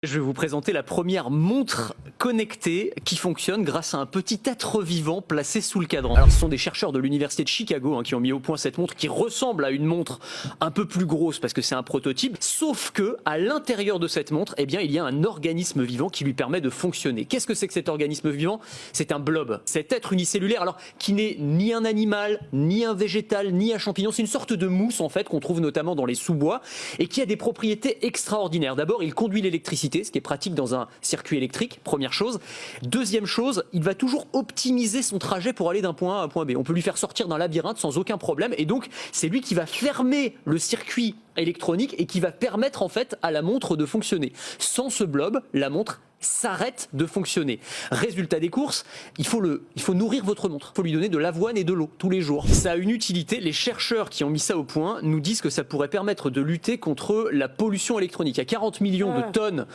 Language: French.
Je vais vous présenter la première montre connectée qui fonctionne grâce à un petit être vivant placé sous le cadran. Alors ce sont des chercheurs de l'université de Chicago qui ont mis au point cette montre qui ressemble à une montre un peu plus grosse parce que c'est un prototype, sauf que à l'intérieur de cette montre, eh bien, il y a un organisme vivant qui lui permet de fonctionner. Qu'est-ce que c'est que cet organisme vivant? C'est un blob, cet être unicellulaire alors qui n'est ni un animal, ni un végétal, ni un champignon, c'est une sorte de mousse en fait qu'on trouve notamment dans les sous-bois et qui a des propriétés extraordinaires. D'abord, il conduit l'électricité, ce qui est pratique dans un circuit électrique, première chose. Deuxième chose, il va toujours optimiser son trajet pour aller d'un point A à un point B. On peut lui faire sortir d'un labyrinthe sans aucun problème et donc c'est lui qui va fermer le circuit électronique et qui va permettre en fait à la montre de fonctionner. Sans ce blob, la montre s'arrête de fonctionner. Résultat des courses, il faut nourrir votre montre. Il faut lui donner de l'avoine et de l'eau tous les jours. Ça a une utilité. Les chercheurs qui ont mis ça au point nous disent que ça pourrait permettre de lutter contre la pollution électronique. Il y a 40 millions de tonnes